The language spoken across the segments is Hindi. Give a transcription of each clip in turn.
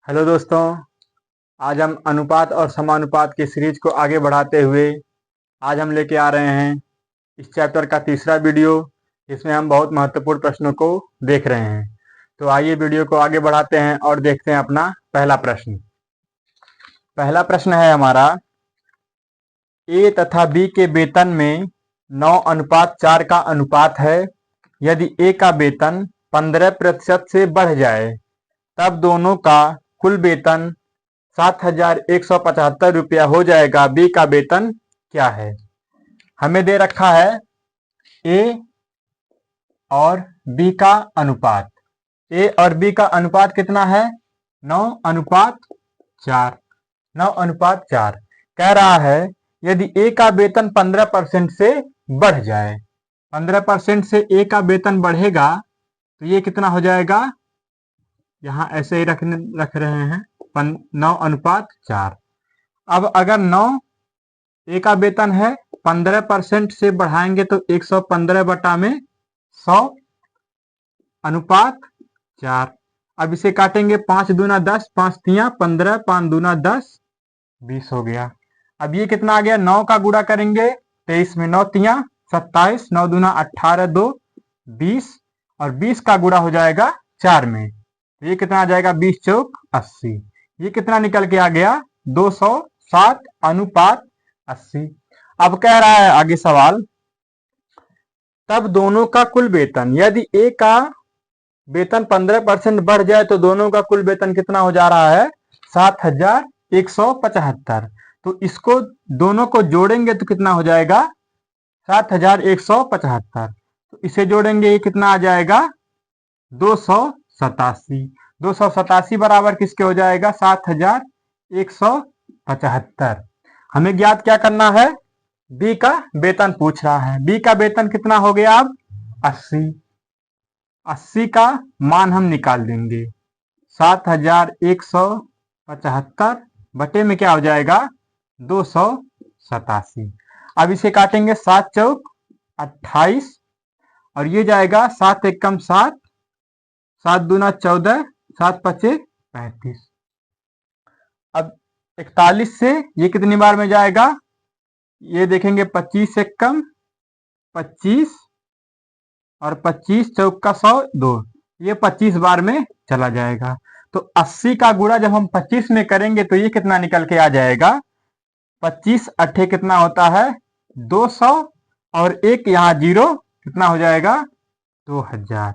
हेलो दोस्तों। आज हम अनुपात और समानुपात की सीरीज को आगे बढ़ाते हुए आज हम लेके आ रहे हैं इस चैप्टर का तीसरा वीडियो। इसमें हम बहुत महत्वपूर्ण प्रश्नों को देख रहे हैं। तो आइए वीडियो को आगे बढ़ाते हैं और देखते हैं अपना पहला प्रश्न। पहला प्रश्न है हमारा, ए तथा बी के वेतन में 9:4 का अनुपात है। यदि ए का वेतन 15% से बढ़ जाए तब दोनों का कुल वेतन 7,175 रुपया हो जाएगा। बी का वेतन क्या है? हमें दे रखा है ए और बी का अनुपात। ए और बी का अनुपात कितना है? 9:4। 9:4 कह रहा है यदि ए का वेतन 15% से बढ़ जाए, 15% से ए का वेतन बढ़ेगा तो ये कितना हो जाएगा? यहाँ ऐसे ही रख रहे हैं 9:4। अब अगर 9 ए का वेतन है, 15% से बढ़ाएंगे तो 115 बटा में 100 अनुपात 4। अब इसे काटेंगे, 5 दूना 10, 5 तियां 15, 5 दूना 10, 20 हो गया। अब ये कितना आ गया? 9 का गुणा करेंगे 23 में, 9 तियां 27, 9 दूना 18, 2 20 और 20 का गुणा हो जाएगा 4 में, तो ये कितना आ जाएगा? 20 चौक 80। ये कितना निकल के आ गया? 207 अनुपात 80। अब कह रहा है आगे सवाल, तब दोनों का कुल वेतन, यदि ए का वेतन 15% बढ़ जाए तो दोनों का कुल वेतन कितना हो जा रहा है? 7,175। तो इसको दोनों को जोड़ेंगे तो कितना हो जाएगा? 7,175। तो इसे जोड़ेंगे, ये कितना आ जाएगा? 287। 287 बराबर किसके हो जाएगा? 7,175। हमें ज्ञात क्या करना है? बी का वेतन पूछ रहा है। बी का वेतन कितना हो गया? अब 80। 80 का मान हम निकाल देंगे, 7,175 बटे में क्या हो जाएगा? 287। अब इसे काटेंगे, 7 चौक 28 और ये जाएगा 7 एकम 7, 7 दूना 14, 7 पचे 35। अब 41 से ये कितनी बार में जाएगा? ये देखेंगे, 25 एकम 25 और 25 चौक का 100, 2, ये 25 बार में चला जाएगा। तो 80 का गुणा जब हम 25 में करेंगे तो ये कितना निकल के आ जाएगा? 25 अट्ठे कितना होता है? 200 और एक यहाँ जीरो, कितना हो जाएगा? 2000।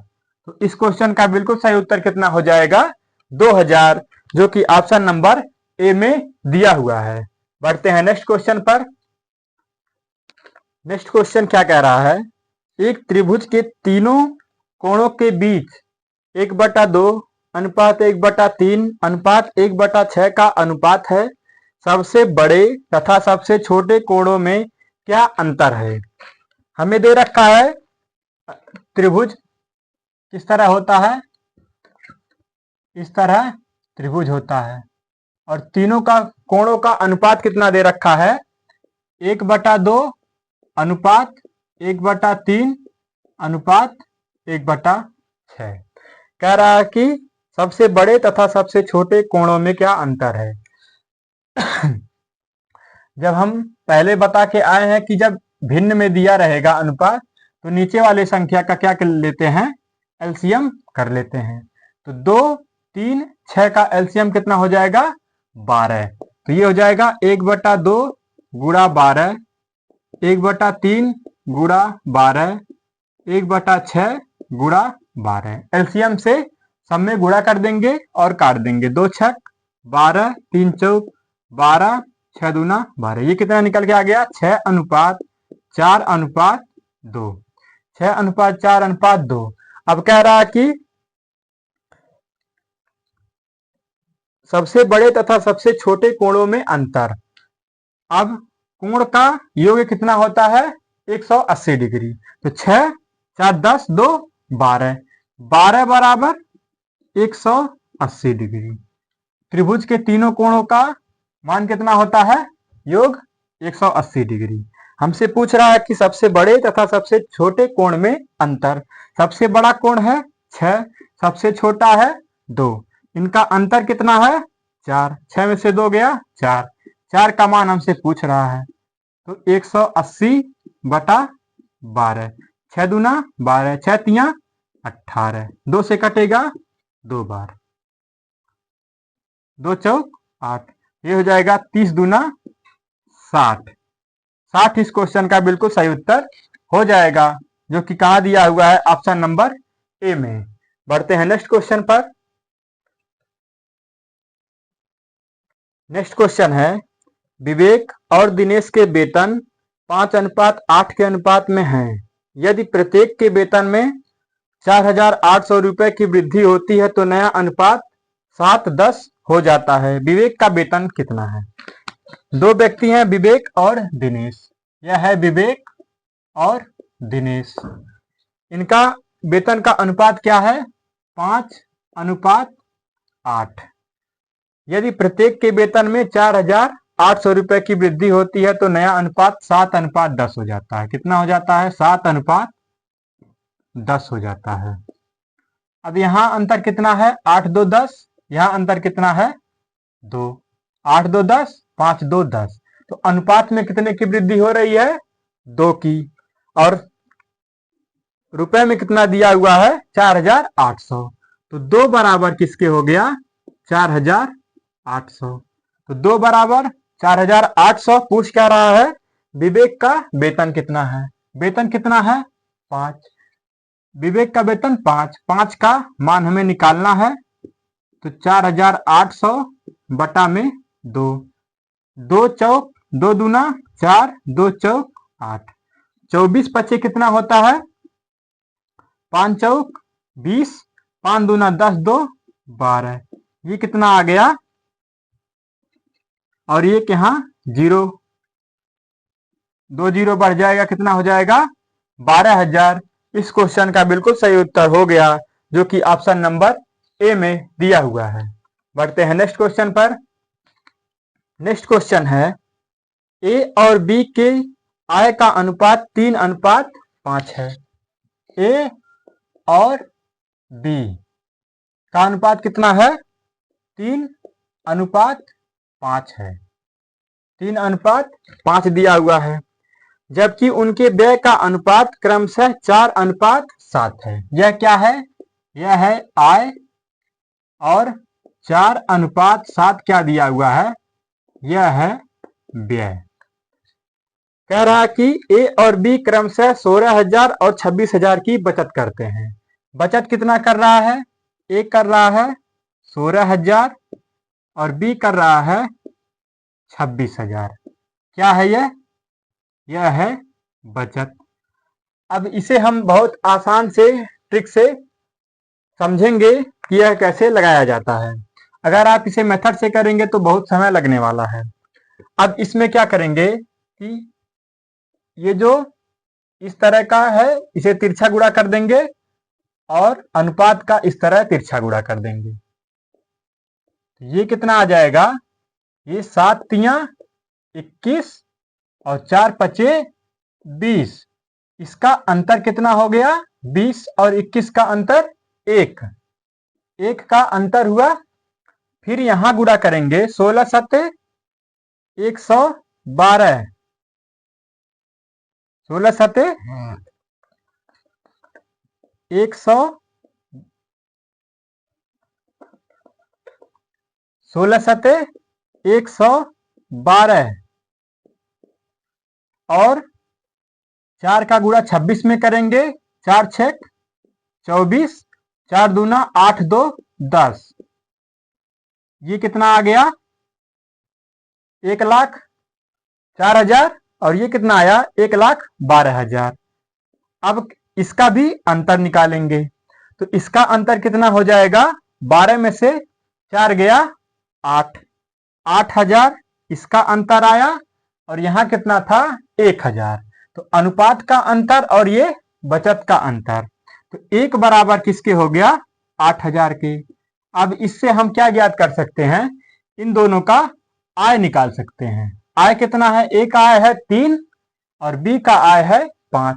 तो इस क्वेश्चन का बिल्कुल सही उत्तर कितना हो जाएगा? 2000, जो कि ऑप्शन नंबर ए में दिया हुआ है। बढ़ते हैं नेक्स्ट क्वेश्चन पर। नेक्स्ट क्वेश्चन क्या कह रहा है? एक त्रिभुज के तीनों कोणों के बीच 1/2 अनुपात 1/3 अनुपात 1/6 का अनुपात है। सबसे बड़े तथा सबसे छोटे कोणों में क्या अंतर है? हमें दे रखा है त्रिभुज किस तरह होता है? इस तरह त्रिभुज होता है और तीनों का कोणों का अनुपात कितना दे रखा है? 1/2 अनुपात 1/3 अनुपात 1/6। कह रहा है कि सबसे बड़े तथा सबसे छोटे कोणों में क्या अंतर है। जब हम पहले बता के आए हैं कि जब भिन्न में दिया रहेगा अनुपात तो नीचे वाले संख्या का क्या कर लेते हैं? एलसीएम कर लेते हैं। तो 2, 3, 6 का एलसीएम कितना हो जाएगा? 12। तो ये हो जाएगा 1/2 गुणा 12, 1/3 गुणा 12, 1/6 गुणा 12। एलसीएम से सब में गुणा कर देंगे और काट देंगे, 2 छक 12, 3 चौक 12, 6 दूना 12। ये कितना निकल के आ गया? 6:4:2। 6:4:2। अब कह रहा है कि सबसे बड़े तथा सबसे छोटे कोणों में अंतर। अब कोण का योग कितना होता है? 180 डिग्री। तो 6, 4, 10, 2, 12, 12 बराबर 180 डिग्री। त्रिभुज के तीनों कोणों का मान कितना होता है? योग 180 डिग्री। हमसे पूछ रहा है कि सबसे बड़े तथा सबसे छोटे कोण में अंतर। सबसे बड़ा कोण है 6, सबसे छोटा है 2। इनका अंतर कितना है 4, 6 में से 2 गया 4, 4 का मान हमसे पूछ रहा है तो 180/12, 6 दूना 12, 6 तिया 18, 2 से कटेगा 2 बार, 2 चौक 8, ये हो जाएगा 30 दूना 60, 60 इस क्वेश्चन का बिल्कुल सही उत्तर हो जाएगा, जो कि कहाँ दिया हुआ है ऑप्शन नंबर ए में। बढ़ते हैं नेक्स्ट क्वेश्चन पर। नेक्स्ट क्वेश्चन है विवेक और दिनेश के वेतन 5:8 के अनुपात में है। यदि प्रत्येक के वेतन में 4,800 रुपए की वृद्धि होती है तो नया अनुपात 7:10 हो जाता है। विवेक का वेतन कितना है? दो व्यक्ति हैं विवेक और दिनेश। यह है विवेक और दिनेश। इनका वेतन का अनुपात क्या है? 5:8। यदि प्रत्येक के वेतन में 4,800 रुपए की वृद्धि होती है तो नया अनुपात 7:10 हो जाता है। कितना हो जाता है? 7:10 हो जाता है। अब यहां अंतर कितना है? 8 2 10। यहां अंतर कितना है? 2। 8 2 10, 5 2 10। तो अनुपात में कितने की वृद्धि हो रही है? 2 की। और रुपए में कितना दिया हुआ है? 4,800। तो 2 बराबर किसके हो गया? 4,800। तो 2 बराबर 4,800। पूछ क्या रहा है? विवेक का वेतन कितना है? वेतन कितना है? 5। विवेक का वेतन 5। 5 का मान हमें निकालना है तो 4,800 बटा में 2। 2 चौक 2 दूना 4, 2 चौक 8। 24 पचे कितना होता है? 5 चौक 20, 5 दूना 10, 2 12। ये कितना आ गया? और ये यहाँ 0, 2 0 बढ़ जाएगा, कितना हो जाएगा? 12,000। इस क्वेश्चन का बिल्कुल सही उत्तर हो गया, जो कि ऑप्शन नंबर ए में दिया हुआ है। बढ़ते हैं नेक्स्ट क्वेश्चन पर। नेक्स्ट क्वेश्चन है ए और बी के आय का अनुपात 3:5 है। ए और बी का अनुपात कितना है? 3:5 है। 3:5 दिया हुआ है, जबकि उनके व्यय का अनुपात क्रमशः 4:7 है। यह क्या है? यह है आय, और 4:7 क्या दिया हुआ है? यह है व्यय। कह रहा कि ए और बी क्रमशः 16,000 और 26,000 की बचत करते हैं। बचत कितना कर रहा है? ए कर रहा है 16,000 और बी कर रहा है 26,000। क्या है यह? यह है बचत। अब इसे हम बहुत आसान से ट्रिक से समझेंगे कि यह कैसे लगाया जाता है। अगर आप इसे मेथड से करेंगे तो बहुत समय लगने वाला है। अब इसमें क्या करेंगे कि ये जो इस तरह का है इसे तिरछा गुणा कर देंगे और अनुपात का इस तरह तिरछा गुणा कर देंगे। ये कितना आ जाएगा? ये 7 तिया 21 और 4 पचे 20। इसका अंतर कितना हो गया? 20 और 21 का अंतर 1। 1 का अंतर हुआ। फिर यहां गुणा करेंगे 16 7 112। 16 7 100, 16 7 112 और 4 का गुणा 26 में करेंगे। 4 6 24, 4 दूना 8 2 10। ये कितना आ गया? 1,04,000 और ये कितना आया? 1,12,000। अब इसका भी अंतर निकालेंगे तो इसका अंतर कितना हो जाएगा? 12 में से 4 गया 8, 8,000 इसका अंतर आया और यहां कितना था? 1,000। तो अनुपात का अंतर और ये बचत का अंतर, तो 1 बराबर किसके हो गया? 8,000 के। अब इससे हम क्या ज्ञात कर सकते हैं? इन दोनों का आय निकाल सकते हैं। आय कितना है? ए का आय है 3 और बी का आय है 5।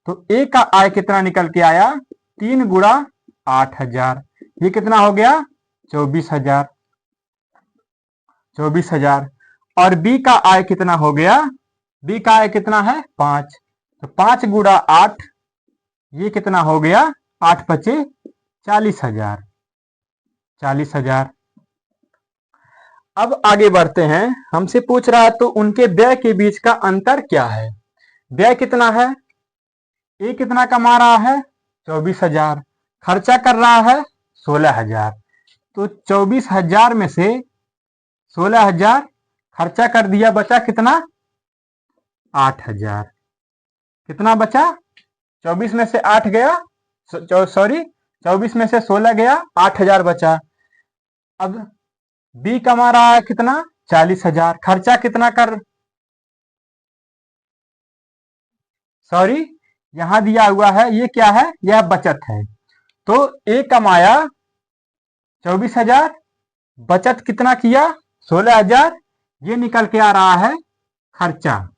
तो ए का आय कितना निकल के आया? 3 गुणा 8,000। ये कितना हो गया? 24,000, 24,000। और बी का आय कितना हो गया? बी का आय कितना है? 5। तो 5 गुणा 8, ये कितना हो गया? 8 पचे 40,000, 40,000। अब आगे बढ़ते हैं। हमसे पूछ रहा है तो उनके व्यय के बीच का अंतर क्या है? व्यय कितना है? ए कितना कमा रहा है? 24,000। खर्चा कर रहा है 16,000। तो 24,000 में से 16,000 खर्चा कर दिया, बचा कितना? 8,000। कितना बचा? 24 में से 8 गया, सॉरी 24 में से 16 गया, 8,000 बचा। अब बी कमा रहा है कितना? 40,000। खर्चा कितना कर, सॉरी यहां दिया हुआ है, ये क्या है? यह बचत है। तो ए कमाया 24,000, बचत कितना किया? 16,000। ये निकल के आ रहा है खर्चा।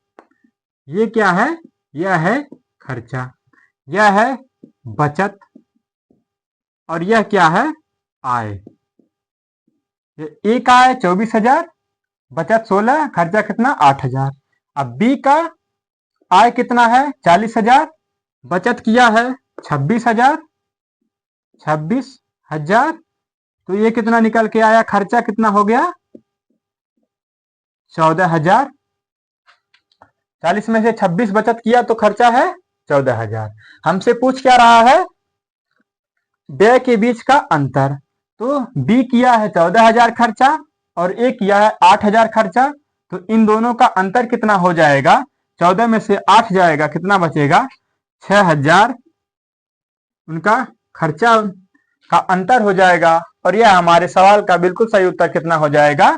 ये क्या है? यह है खर्चा, यह है बचत, और यह क्या है? आय। ए का आय 24,000, बचत 16, खर्चा कितना? 8,000। अब बी का आय कितना है? 40,000, बचत किया है 26,000, 26,000। तो ये कितना निकल के आया? खर्चा कितना हो गया? 14,000। 40 में से 26 बचत किया तो खर्चा है 14,000। हमसे पूछ क्या रहा है? व्यय के बीच का अंतर। तो बी किया है 14,000 खर्चा और ए किया है 8,000 खर्चा। तो इन दोनों का अंतर कितना हो जाएगा? 14 में से 8 जाएगा, कितना बचेगा? 6,000। उनका खर्चा का अंतर हो जाएगा। और यह हमारे सवाल का बिल्कुल सही उत्तर कितना हो जाएगा?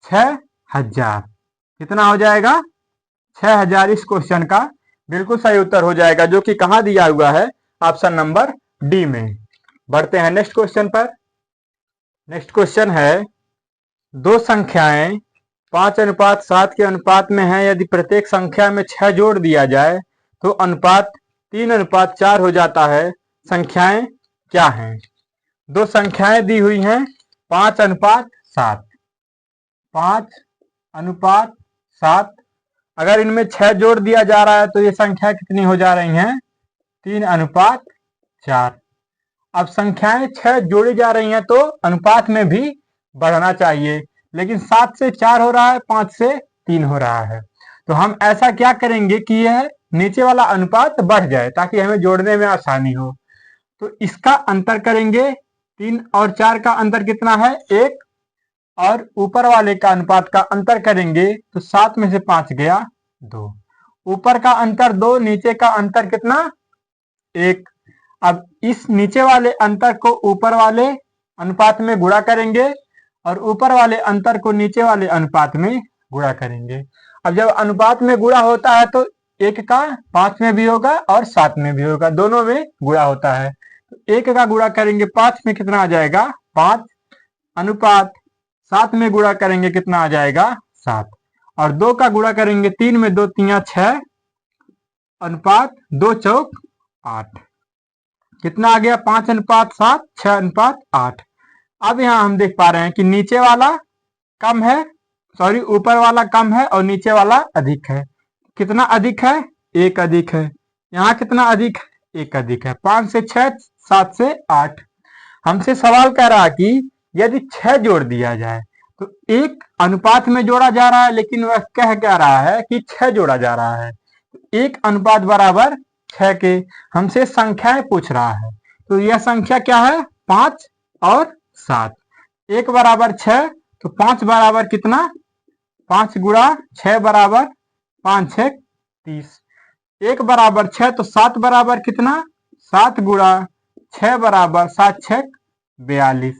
6,000। कितना हो जाएगा? 6,000 इस क्वेश्चन का बिल्कुल सही उत्तर हो जाएगा, जो कि कहां दिया हुआ है? ऑप्शन नंबर डी में। बढ़ते हैं नेक्स्ट क्वेश्चन पर। नेक्स्ट क्वेश्चन है, दो संख्याएं 5:7 के अनुपात में है। यदि प्रत्येक संख्या में 6 जोड़ दिया जाए तो अनुपात 3:4 हो जाता है। संख्याएं क्या हैं? दो संख्याएं दी हुई हैं 5:7, 5:7। अगर इनमें 6 जोड़ दिया जा रहा है तो ये संख्या कितनी हो जा रही हैं? 3:4। अब संख्याएं 6 जोड़ी जा रही हैं तो अनुपात में भी बढ़ना चाहिए, लेकिन 7 से 4 हो रहा है, 5 से 3 हो रहा है। तो हम ऐसा क्या करेंगे कि यह नीचे वाला अनुपात बढ़ जाए ताकि हमें जोड़ने में आसानी हो। तो इसका अंतर करेंगे। 3 और 4 का अंतर कितना है? 1। और ऊपर वाले का अनुपात का अंतर करेंगे तो 7 में से 5 गया 2। ऊपर का अंतर 2, नीचे का अंतर कितना? 1। अब इस नीचे वाले अंतर को ऊपर वाले अनुपात में गुणा करेंगे और ऊपर वाले अंतर को नीचे वाले अनुपात में गुणा करेंगे। अब जब अनुपात में गुणा होता है तो 1 का 5 में भी होगा और 7 में भी होगा, दोनों में गुणा होता है। तो 1 का गुणा करेंगे 5 में, कितना आ जाएगा? 5। अनुपात 7 में गुणा करेंगे, कितना आ जाएगा? 7। और 2 का गुणा करेंगे 3 में, 2 3 6, अनुपात 2 चौक 8। कितना आ गया? 5:7, 6:8। अब यहां हम देख पा रहे हैं कि नीचे वाला कम है, सॉरी ऊपर वाला कम है और नीचे वाला अधिक है। कितना अधिक है? 1 अधिक है। यहाँ कितना अधिक है? 1 अधिक है। 5 से 6, 7 से 8। हमसे सवाल कह रहा है कि यदि 6 जोड़ दिया जाए तो 1 अनुपात में जोड़ा जा रहा है, लेकिन वह कह क्या रहा है कि 6 जोड़ा जा रहा है। 1 अनुपात बराबर 6 के हमसे संख्याएं पूछ रहा है। तो यह संख्या क्या है? 5 और 7। 1 बराबर 6, तो 5 बराबर कितना? 5 गुणा 6 बराबर 5 6 30। 1 बराबर 6, तो 7 बराबर कितना? 7 गुणा 6 बराबर 7 6 42।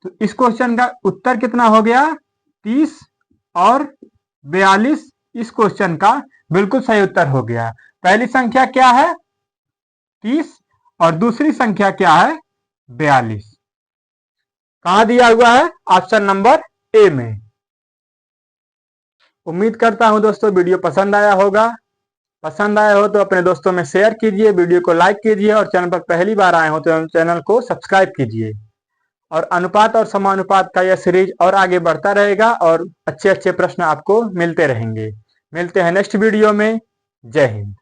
तो इस क्वेश्चन का उत्तर कितना हो गया? 30 और 42 इस क्वेश्चन का बिल्कुल सही उत्तर हो गया। पहली संख्या क्या है? 30 और दूसरी संख्या क्या है? 42। कहां दिया हुआ है? ऑप्शन नंबर ए में। उम्मीद करता हूं दोस्तों वीडियो पसंद आया होगा। पसंद आया हो तो अपने दोस्तों में शेयर कीजिए, वीडियो को लाइक कीजिए और चैनल पर पहली बार आए हो तो चैनल को सब्सक्राइब कीजिए। और अनुपात और समानुपात का यह सीरीज और आगे बढ़ता रहेगा और अच्छे अच्छे प्रश्न आपको मिलते रहेंगे। मिलते हैं नेक्स्ट वीडियो में। जय हिंद।